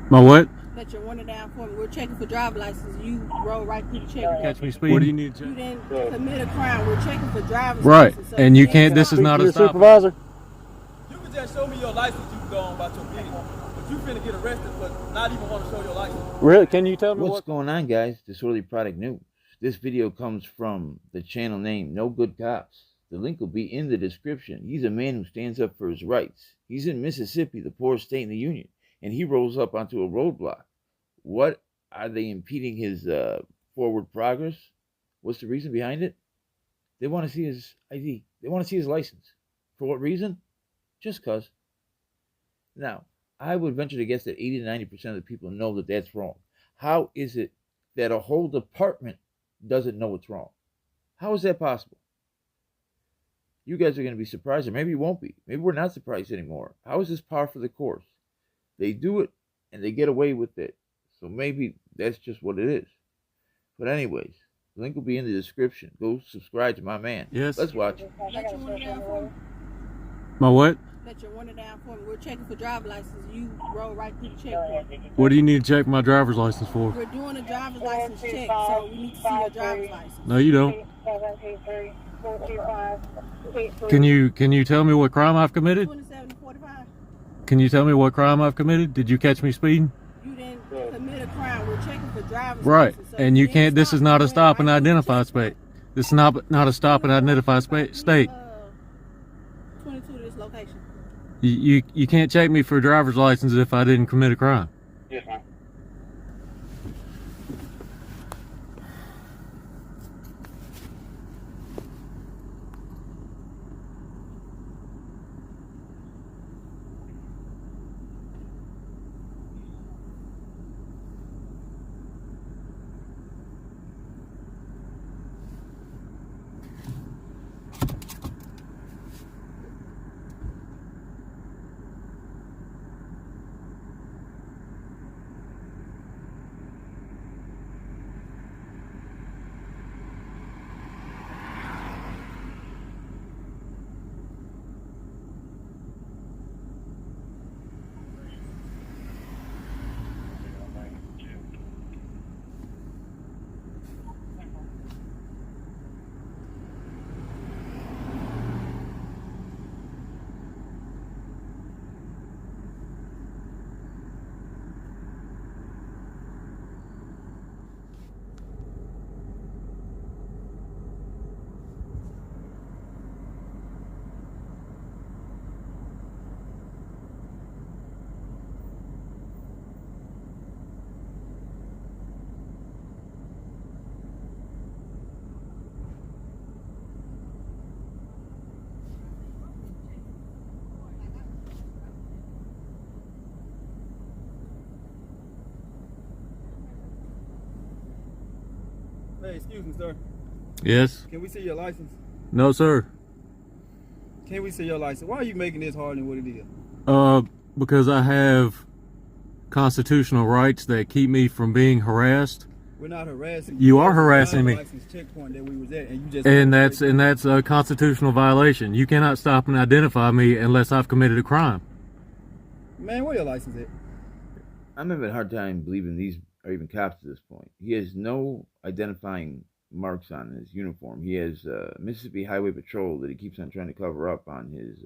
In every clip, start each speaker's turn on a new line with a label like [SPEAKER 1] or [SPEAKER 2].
[SPEAKER 1] My what?
[SPEAKER 2] That you're running down for me. We're checking for driver's license. You roll right through the check.
[SPEAKER 1] Catch me speeding. What do you need to check?
[SPEAKER 2] You didn't commit a crime. We're checking for driver's
[SPEAKER 1] right.
[SPEAKER 2] license.
[SPEAKER 1] So and you can't, this is not a stop.
[SPEAKER 3] Supervisor? You can just show me your license, you can go on about your business. But you finna get arrested for not even want to show your license.
[SPEAKER 1] Really? Can you tell me
[SPEAKER 4] what's going on, guys? Disorderly Product News. This video comes from the channel name No Good Cops. The link will be in the description. He's a man who stands up for his rights. He's in Mississippi, the poorest state in the union, and he rolls up onto a roadblock. What are they impeding his forward progress? What's the reason behind it? They want to see his ID. They want to see his license. For what reason? Just cause. Now, I would venture to guess that 80 to 90% of the people know that that's wrong. How is it that a whole department doesn't know it's wrong? How is that possible? You guys are going to be surprised, or maybe you won't be. Maybe we're not surprised anymore. How is this par for the course? They do it, and they get away with it. So maybe that's just what it is. But anyways, the link will be in the description. Go subscribe to my man.
[SPEAKER 1] Yes.
[SPEAKER 4] Let's watch.
[SPEAKER 2] Let your window down for me.
[SPEAKER 1] My what?
[SPEAKER 2] Let your window down for me. We're checking for driver's license. You roll right through the check.
[SPEAKER 1] What do you need to check my driver's license for?
[SPEAKER 2] We're doing a driver's license check, so we need to see your driver's license.
[SPEAKER 1] No, you don't. Can you tell me what crime I've committed?
[SPEAKER 2] 2745.
[SPEAKER 1] Can you tell me what crime I've committed? Did you catch me speeding?
[SPEAKER 2] You didn't commit a crime. We're checking for driver's
[SPEAKER 1] Right.
[SPEAKER 2] license. So
[SPEAKER 1] And you can't, this is not a stop and identify state. This is not a stop and identify state.
[SPEAKER 2] 22 to this location.
[SPEAKER 1] You can't check me for a driver's license if I didn't commit a crime.
[SPEAKER 3] Yes, ma'am. Hey, excuse me, sir.
[SPEAKER 1] Yes.
[SPEAKER 3] Can we see your license?
[SPEAKER 1] No, sir.
[SPEAKER 3] Can we see your license? Why are you making this harder than what it is?
[SPEAKER 1] Because I have constitutional rights that keep me from being harassed.
[SPEAKER 3] We're not harassing
[SPEAKER 1] you. You are harassing me.
[SPEAKER 3] Checkpoint that we was at, and you just
[SPEAKER 1] that's a constitutional violation. You cannot stop and identify me unless I've committed a crime.
[SPEAKER 3] Man, where your license at?
[SPEAKER 4] I'm having a hard time believing these are even cops at this point. He has no identifying marks on his uniform. He has Mississippi Highway Patrol that he keeps on trying to cover up on his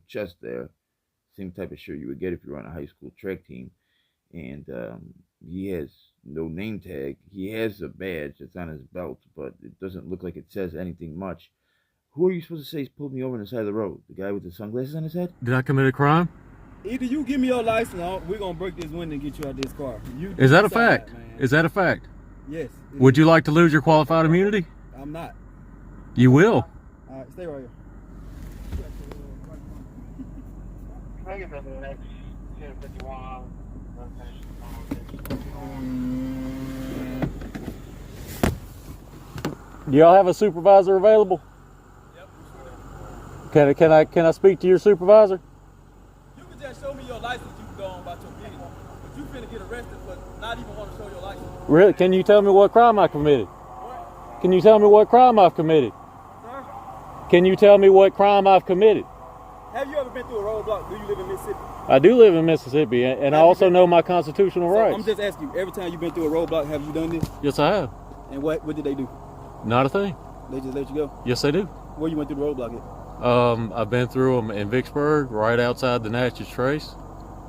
[SPEAKER 4] chest there. Same type of shirt you would get if you were on a high school track team. And he has no name tag. He has a badge that's on his belt, but it doesn't look like it says anything much. Who are you supposed to say pulled me over on the side of the road? The guy with the sunglasses on his head?
[SPEAKER 1] Did I commit a crime?
[SPEAKER 3] Either you give me your license or we're going to break this window and get you out of this car.
[SPEAKER 1] Is that a fact? Is that a fact?
[SPEAKER 3] Yes.
[SPEAKER 1] Would you like to lose your qualified immunity?
[SPEAKER 3] I'm not.
[SPEAKER 1] You will.
[SPEAKER 3] All right, stay right here. Can I get the next 1051?
[SPEAKER 1] Do y'all have a supervisor available?
[SPEAKER 3] Yep.
[SPEAKER 1] Can I speak to your supervisor?
[SPEAKER 3] You can just show me your license, you can go on about your business. But you finna get arrested for not even want to show your license.
[SPEAKER 1] Really? Can you tell me what crime I committed?
[SPEAKER 3] What?
[SPEAKER 1] Can you tell me what crime I've committed?
[SPEAKER 3] Sir?
[SPEAKER 1] Can you tell me what crime I've committed?
[SPEAKER 3] Have you ever been through a roadblock? Do you live in Mississippi?
[SPEAKER 1] I do live in Mississippi, and I also know my constitutional rights.
[SPEAKER 3] I'm just asking you, every time you've been through a roadblock, have you done this?
[SPEAKER 1] Yes, I have.
[SPEAKER 3] And what did they do?
[SPEAKER 1] Not a thing.
[SPEAKER 3] They just let you go?
[SPEAKER 1] Yes, they do.
[SPEAKER 3] Where you went through the roadblock at?
[SPEAKER 1] I've been through them in Vicksburg, right outside the Natchez Trace.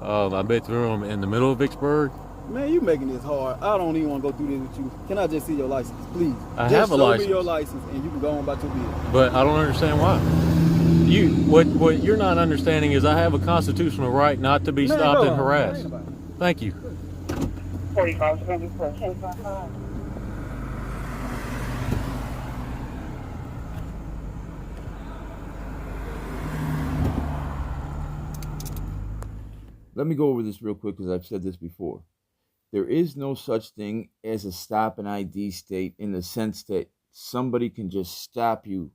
[SPEAKER 1] I've been through them in the middle of Vicksburg.
[SPEAKER 3] Man, you making this hard. I don't even want to go through this with you. Can I just see your license, please?
[SPEAKER 1] I have a license.
[SPEAKER 3] Show me your license, and you can go on about your business.
[SPEAKER 1] But I don't understand why. What you're not understanding is I have a constitutional right not to be stopped and harassed. Thank you.
[SPEAKER 5] 45
[SPEAKER 4] Let me go over this real quick because I've said this before. There is no such thing as a stop and ID state in the sense that somebody can just stop you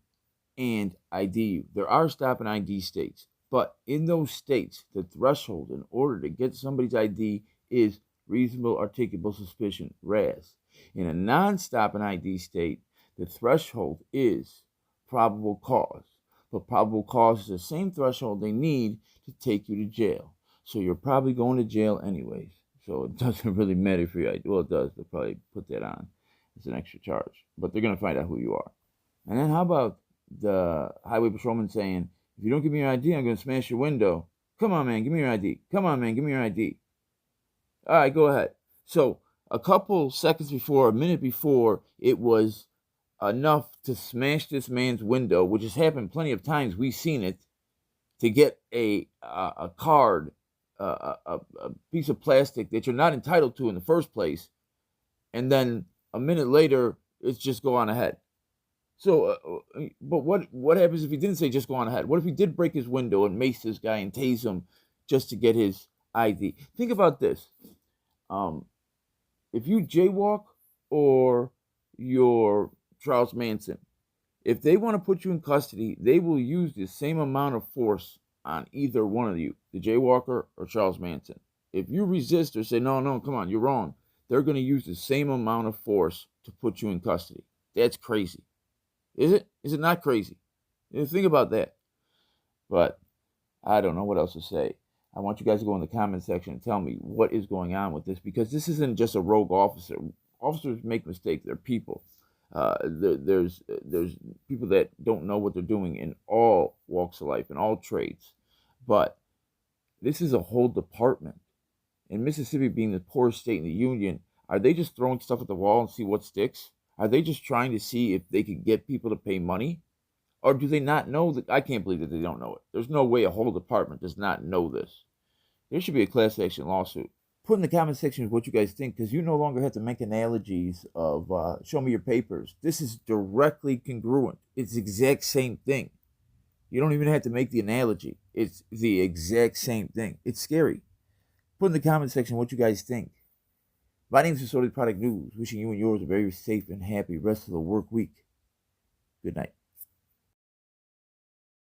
[SPEAKER 4] and ID you. There are stop and ID states, but in those states, the threshold in order to get somebody's ID is reasonable articulable suspicion, RAS. In a non-stop and ID state, the threshold is probable cause. But probable cause is the same threshold they need to take you to jail. So you're probably going to jail anyways. So it doesn't really matter for you. Well, it does. They'll probably put that on. It's an extra charge. But they're going to find out who you are. And then how about the highway patrolman saying, if you don't give me your ID, I'm going to smash your window. Come on, man, give me your ID. Come on, man, give me your ID. All right, go ahead. So a couple seconds before, a minute before, it was enough to smash this man's window, which has happened plenty of times. We've seen it, to get a card, a piece of plastic that you're not entitled to in the first place, and then a minute later, it's just go on ahead. So, but what happens if he didn't say just go on ahead? What if he did break his window and mace this guy and tase him just to get his ID? Think about this. If you jaywalk or you're Charles Manson, if they want to put you in custody, they will use the same amount of force on either one of you, the jaywalker or Charles Manson. If you resist or say, no, come on, you're wrong, they're going to use the same amount of force to put you in custody. That's crazy. Is it? Is it not crazy? Think about that. But I don't know what else to say. I want you guys to go in the comment section and tell me what is going on with this, because this isn't just a rogue officer. Officers make mistakes. They're people. There's people that don't know what they're doing in all walks of life, in all trades. But this is a whole department. In Mississippi being the poorest state in the union, are they just throwing stuff at the wall and see what sticks? Are they just trying to see if they can get people to pay money? Or do they not know that? I can't believe that they don't know it. There's no way a whole department does not know this. There should be a class action lawsuit. Put in the comment section what you guys think, because you no longer have to make analogies of show me your papers. This is directly congruent. It's the exact same thing. You don't even have to make the analogy. It's the exact same thing. It's scary. Put in the comment section what you guys think. My name is Auditing Product News, wishing you and yours a very safe and happy rest of the work week. Good night.